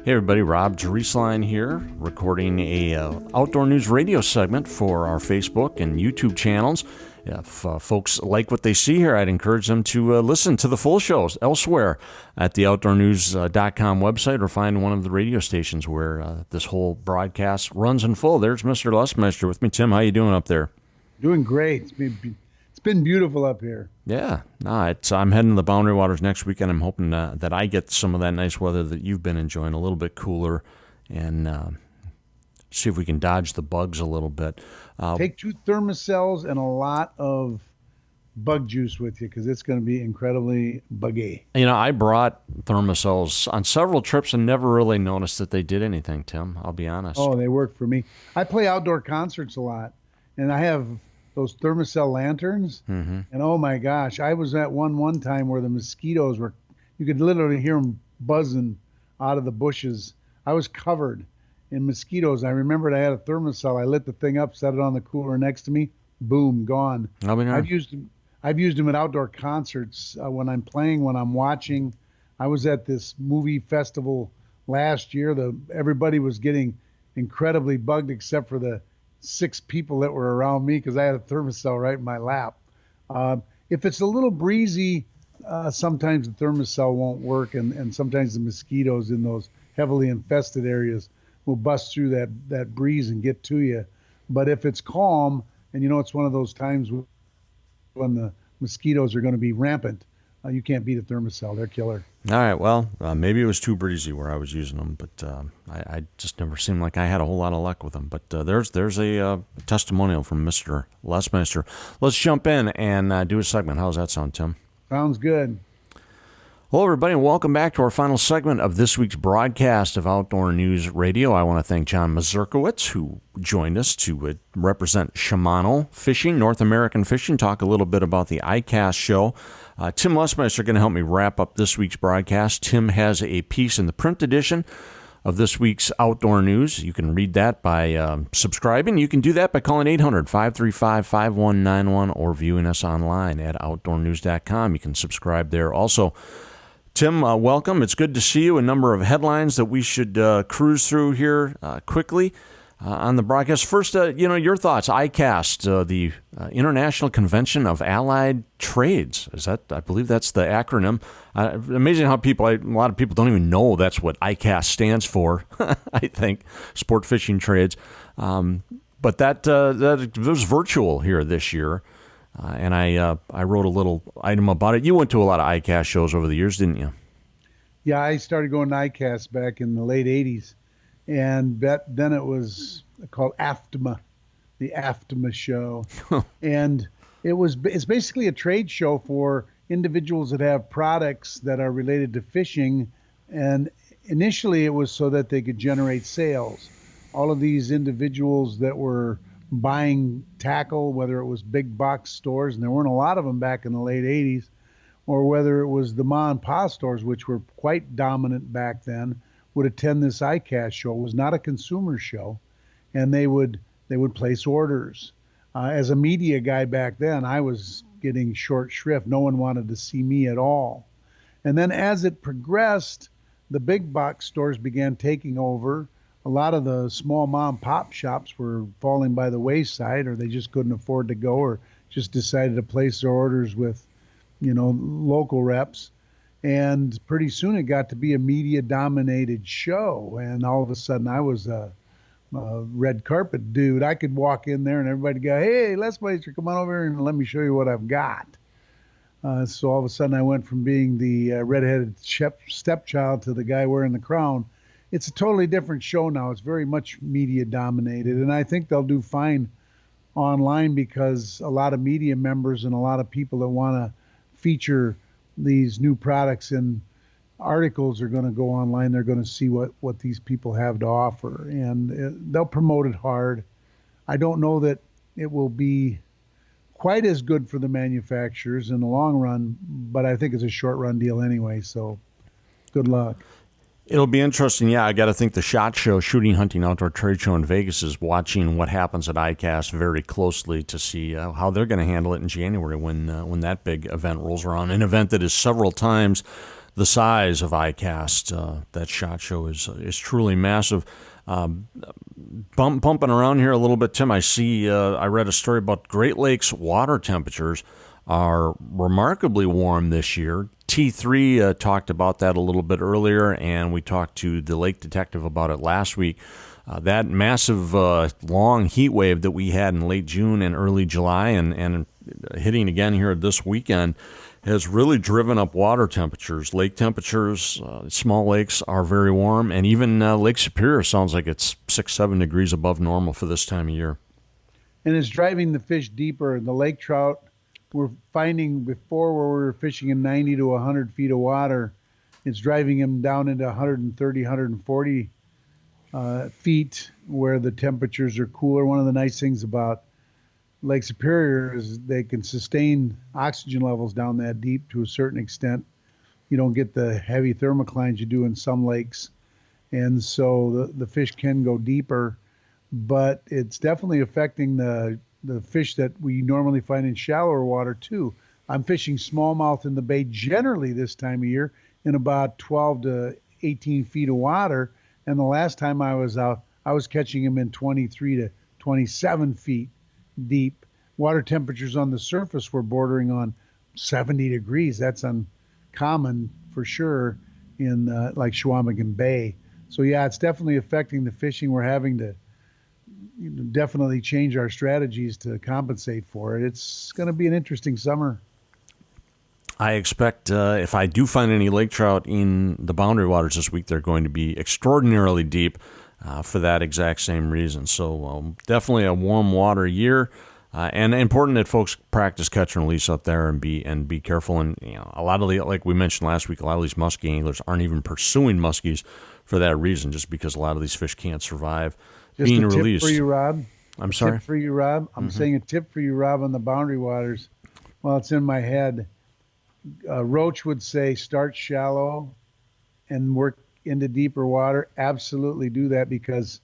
Hey everybody, Rob Drieslein here, recording a outdoor news radio segment for our Facebook and YouTube channels. If folks like what they see here, I'd encourage them to listen to the full shows elsewhere at the outdoornews.com website or find one of the radio stations where this whole broadcast runs in full. There's Mr. Lesmeister with me. Tim, how you doing up there? Doing great. It's been beautiful up here. Yeah, I'm heading to the Boundary Waters next weekend. I'm hoping that I get some of that nice weather that you've been enjoying, a little bit cooler, and see if we can dodge the bugs a little bit. Take 2 thermocells and a lot of bug juice with you because it's going to be incredibly buggy. You know, I brought thermocells on several trips and never really noticed that they did anything, Tim. I'll be honest. Oh, they work for me. I play outdoor concerts a lot, and I have those thermocell lanterns, and oh my gosh, I was at one time where the mosquitoes were, you could literally hear them buzzing out of the bushes. I was covered in mosquitoes. I remembered I had a thermocell. I lit the thing up, set it on the cooler next to me, boom, gone. I've used them at outdoor concerts when I'm playing, when I'm watching. I was at this movie festival last year. Everybody was getting incredibly bugged except for the 6 people that were around me because I had a thermocell right in my lap. If it's a little breezy, sometimes the thermocell won't work, and sometimes the mosquitoes in those heavily infested areas will bust through that breeze and get to you. But if it's calm, and it's one of those times when the mosquitoes are going to be rampant, you can't beat a thermocell. They're killer. All right, well, maybe it was too breezy where I was using them, but I just never seemed like I had a whole lot of luck with them. But there's a testimonial from Mr. Lesmeister. Let's jump in and do a segment. How's that sound, Tim? Sounds good. Hello, everybody, and welcome back to our final segment of this week's broadcast of Outdoor News Radio. I want to thank John Mazurkowitz, who joined us to represent Shimano Fishing, North American Fishing, talk a little bit about the ICAST show. Tim Lesmeister going to help me wrap up this week's broadcast. Tim has a piece in the print edition of this week's Outdoor News. You can read that by subscribing. You can do that by calling 800-535-5191 or viewing us online at outdoornews.com. You can subscribe there also. Tim, welcome. It's good to see you. A number of headlines that we should cruise through here quickly on the broadcast. First, your thoughts. ICAST, the International Convention of Allied Trades. I believe that's the acronym. Amazing how a lot of people don't even know that's what ICAST stands for. I think Sport Fishing Trades, but that was virtual here this year. And I wrote a little item about it. You went to a lot of ICAST shows over the years, didn't you? Yeah, I started going to ICAST back in the late 80s. And then it was called AFTMA, the AFTMA show. And it's basically a trade show for individuals that have products that are related to fishing. And initially it was so that they could generate sales. All of these individuals that were buying tackle, whether it was big box stores, and there weren't a lot of them back in the late 80s, or whether it was the ma and pa stores, which were quite dominant back then, would attend this ICAST show. It was not a consumer show, and they would place orders. As a media guy back then, I was getting short shrift. No one wanted to see me at all. And then as it progressed, the big box stores began taking over. A lot of the small mom and pop shops were falling by the wayside, or they just couldn't afford to go, or just decided to place their orders with, local reps. And pretty soon it got to be a media-dominated show, and all of a sudden I was a red carpet dude. I could walk in there and everybody go, "Hey, Lesmeister, come on over here and let me show you what I've got." So all of a sudden I went from being the redheaded stepchild to the guy wearing the crown. It's a totally different show now. It's very much media-dominated, and I think they'll do fine online because a lot of media members and a lot of people that want to feature these new products in articles are going to go online. They're going to see what these people have to offer, and they'll promote it hard. I don't know that it will be quite as good for the manufacturers in the long run, but I think it's a short-run deal anyway, so good luck. It'll be interesting. Yeah, I got to think the SHOT Show, Shooting Hunting Outdoor Trade Show in Vegas, is watching what happens at ICAST very closely to see how they're going to handle it in January when that big event rolls around. An event that is several times the size of ICAST. That SHOT Show is truly massive. Bumping around here a little bit, Tim, I read a story about Great Lakes water temperatures are remarkably warm this year. T3 talked about that a little bit earlier, and we talked to the lake detective about it last week. That massive long heat wave that we had in late June and early July and hitting again here this weekend has really driven up water temperatures. Lake temperatures, small lakes are very warm, and even Lake Superior sounds like it's 6-7 degrees above normal for this time of year. And it's driving the fish deeper. The lake trout, we're finding before where we were fishing in 90 to 100 feet of water, it's driving them down into 130, 140 feet where the temperatures are cooler. One of the nice things about Lake Superior is they can sustain oxygen levels down that deep to a certain extent. You don't get the heavy thermoclines you do in some lakes. And so the fish can go deeper, but it's definitely affecting the fish that we normally find in shallower water too. I'm fishing smallmouth in the bay generally this time of year in about 12 to 18 feet of water. And the last time I was out, I was catching them in 23 to 27 feet deep. Water temperatures on the surface were bordering on 70 degrees. That's uncommon for sure in like Chequamegon Bay. So yeah, it's definitely affecting the fishing. We're having to definitely change our strategies to compensate for it. It's going to be an interesting summer. I expect if I do find any lake trout in the boundary waters this week, they're going to be extraordinarily deep for that exact same reason. So definitely a warm water year, and important that folks practice catch and release up there and be careful. And a lot of like we mentioned last week, a lot of these muskie anglers aren't even pursuing muskies for that reason, just because a lot of these fish can't survive being released. Tip for you, Rob. I'm sorry. Tip for you, Rob. I'm saying a tip for you, Rob, on the boundary waters. Well, it's in my head. Roach would say start shallow and work into deeper water. Absolutely do that, because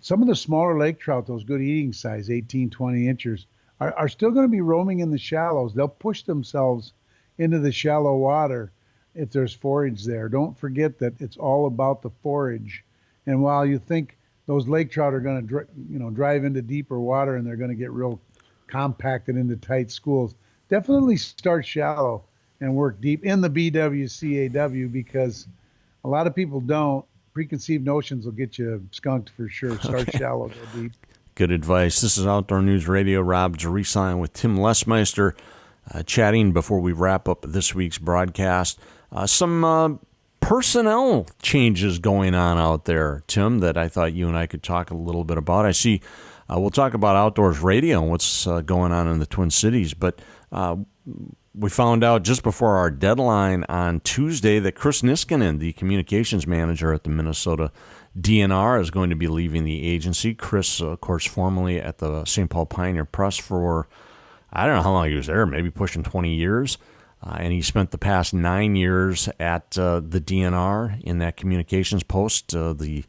some of the smaller lake trout, those good eating size, 18, 20 inches, are still going to be roaming in the shallows. They'll push themselves into the shallow water if there's forage there. Don't forget that it's all about the forage. And while you think those lake trout are going to drive into deeper water and they're going to get real compacted into tight schools, definitely start shallow and work deep in the BWCAW, because a lot of people don't. Preconceived notions will get you skunked for sure. Start shallow, go deep. Good advice. This is Outdoor News Radio. Rob Drieslein with Tim Lesmeister, chatting before we wrap up this week's broadcast. Some personnel changes going on out there, Tim, that I thought you and I could talk a little bit about. I see we'll talk about Outdoors Radio and what's going on in the Twin Cities, but we found out just before our deadline on Tuesday that Chris Niskanen, the communications manager at the Minnesota DNR, is going to be leaving the agency. Chris, of course, formerly at the St. Paul Pioneer Press for, I don't know how long he was there, maybe pushing 20 years. And he spent the past 9 years at the DNR in that communications post. The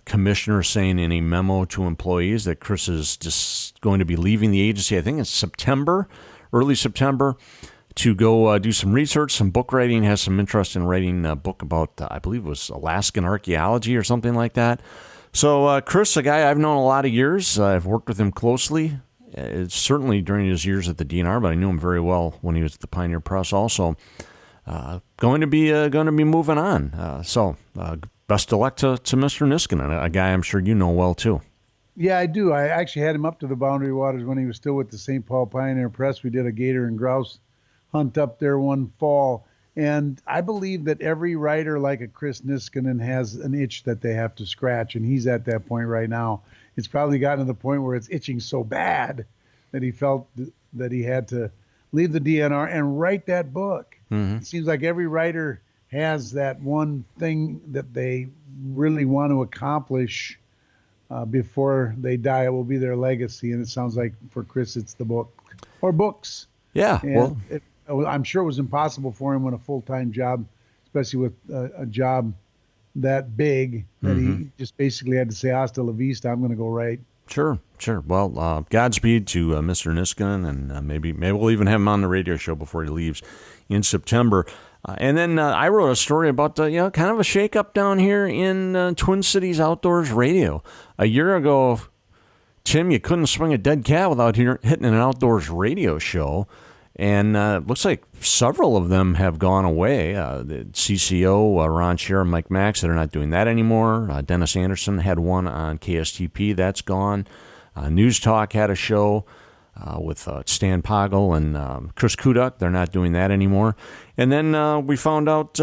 commissioner saying in a memo to employees that Chris is just going to be leaving the agency, I think it's September, early September, to go do some research, some book writing, has some interest in writing a book about, I believe it was Alaskan archaeology or something like that. So Chris, a guy I've known a lot of years, I've worked with him closely, certainly during his years at the DNR, but I knew him very well when he was at the Pioneer Press also. Going to be moving on. So best of luck to Mr. Niskanen, a guy I'm sure you know well too. Yeah, I do. I actually had him up to the boundary waters when he was still with the St. Paul Pioneer Press. We did a gator and grouse hunt up there one fall. And I believe that every writer like a Chris Niskanen has an itch that they have to scratch, and he's at that point right now. It's probably gotten to the point where it's itching so bad that he felt that he had to leave the DNR and write that book. Mm-hmm. It seems like every writer has that one thing that they really want to accomplish before they die. It will be their legacy, and it sounds like for Chris it's the book or books. Yeah, and I'm sure it was impossible for him with a full-time job, especially with a job that big, that he just basically had to say hasta la vista, I'm going to go write. Sure. Well, Godspeed to Mr. Niskanen, and maybe we'll even have him on the radio show before he leaves in September. And then I wrote a story about kind of a shakeup down here in Twin Cities Outdoors Radio. A year ago, Tim, you couldn't swing a dead cat without hitting an outdoors radio show. And it looks like several of them have gone away. The CCO, Ron Scherer, Mike Max, they're not doing that anymore. Dennis Anderson had one on KSTP. That's gone. News Talk had a show with Stan Poggle and Chris Kudak. They're not doing that anymore. And then we found out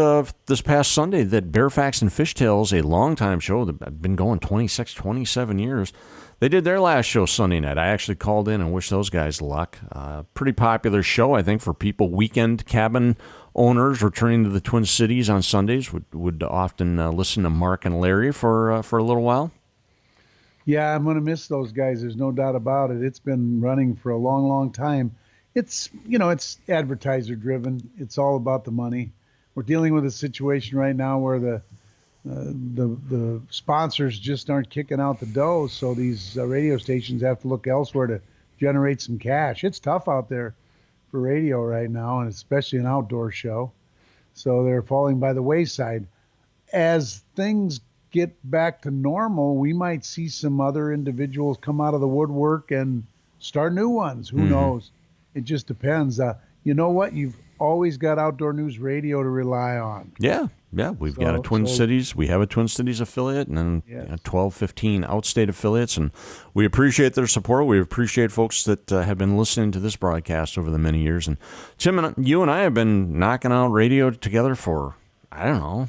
this past Sunday that Bearfax and Fishtails, a longtime show that had been going 26, 27 years, they did their last show Sunday night. I actually called in and wished those guys luck. Pretty popular show, I think, for people. Weekend cabin owners returning to the Twin Cities on Sundays would often listen to Mark and Larry for a little while. Yeah, I'm going to miss those guys. There's no doubt about it. It's been running for a long, long time. It's advertiser driven. It's all about the money. We're dealing with a situation right now where the sponsors just aren't kicking out the dough, so these radio stations have to look elsewhere to generate some cash. It's tough out there for radio right now, and especially an outdoor show. So they're falling by the wayside. As things get back to normal, we might see some other individuals come out of the woodwork and start new ones. Who knows? It just depends. You know what? You've always got Outdoor News Radio to rely on. Yeah. We've got a Twin Cities. We have a Twin Cities affiliate, and then 12, 15 outstate affiliates, and we appreciate their support. We appreciate folks that have been listening to this broadcast over the many years. And Tim, you and I have been knocking out radio together for, I don't know,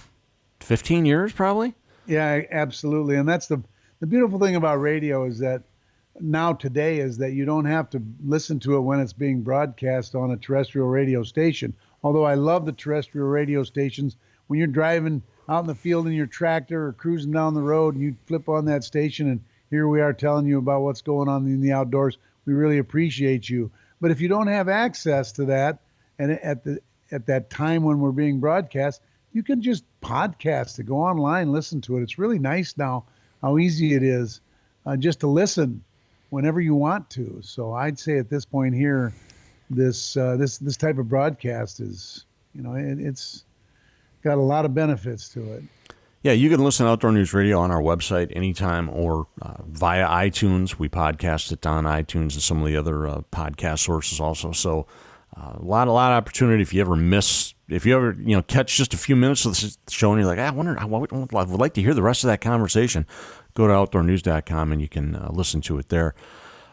15 years probably? Yeah, absolutely. And that's the beautiful thing about radio is that today is that you don't have to listen to it when it's being broadcast on a terrestrial radio station. Although I love the terrestrial radio stations, when you're driving out in the field in your tractor or cruising down the road and you flip on that station and here we are telling you about what's going on in the outdoors, we really appreciate you. But if you don't have access to that, and at that time when we're being broadcast, you can just podcast it, go online, listen to it. It's really nice now how easy it is just to listen whenever you want to. So I'd say at this point here, this type of broadcast is, it's got a lot of benefits to it. Yeah, you can listen to Outdoor News Radio on our website anytime or via iTunes. We podcast it on iTunes and some of the other podcast sources also. So a lot of opportunity if you ever catch just a few minutes of the show and you're like, I would like to hear the rest of that conversation, go to outdoornews.com and you can listen to it there.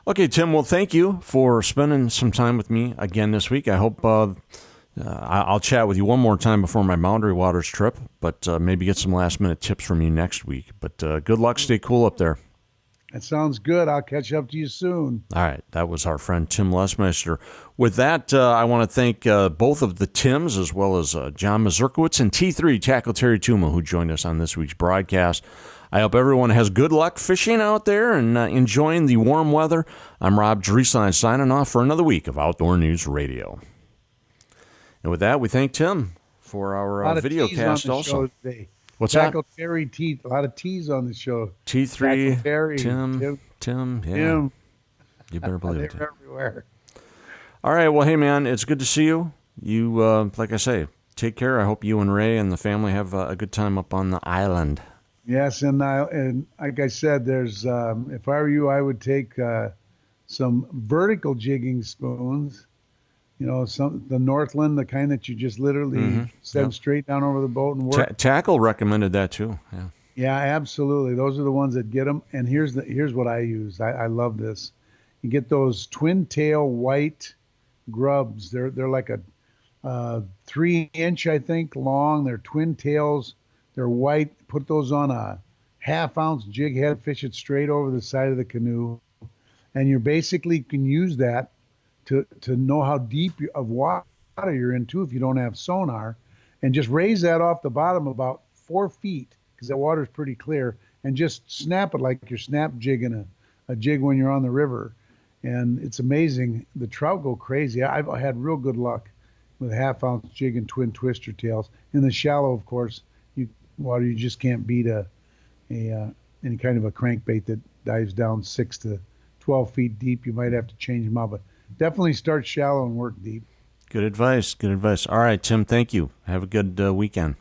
Okay, Tim, well, thank you for spending some time with me again this week. I hope I'll chat with you one more time before my Boundary Waters trip, but maybe get some last-minute tips from you next week. But good luck. Stay cool up there. That sounds good. I'll catch up to you soon. All right. That was our friend Tim Lesmeister. With that, I want to thank both of the Tims, as well as John Mazurkowitz and T3 Tackle Terry Tuma, who joined us on this week's broadcast. I hope everyone has good luck fishing out there and enjoying the warm weather. I'm Rob Drieslein signing off for another week of Outdoor News Radio. And with that, we thank Tim for our video cast also. What's Tackle that? Terry T. A lot of T's on the show. T3, Terry, Tim, yeah. Tim. You better believe it. They're everywhere. All right, well, hey, man, it's good to see you. You, like I say, take care. I hope you and Ray and the family have a good time up on the island. Yes, and like I said, there's if I were you, I would take some vertical jigging spoons. The Northland, the kind that you just literally send straight down over the boat and work. Tackle recommended that too. Yeah. Yeah, absolutely. Those are the ones that get them. And here's what I use. I love this. You get those twin tail white grubs. They're like a 3-inch, I think, long. They're twin tails. They're white. Put those on a 1/2 ounce jig head. Fish it straight over the side of the canoe, and you basically can use that to know how deep of water you're in too if you don't have sonar, and just raise that off the bottom about 4 feet because that water's pretty clear, and just snap it like you're snap jigging a jig when you're on the river. And it's amazing. The trout go crazy. I've had real good luck with 1/2 ounce jig and twin twister tails. In the shallow, of course, you just can't beat any kind of a crankbait that dives down 6 to 12 feet deep. You might have to change them out, but definitely start shallow and work deep. Good advice. Good advice. All right, Tim, thank you. Have a good weekend.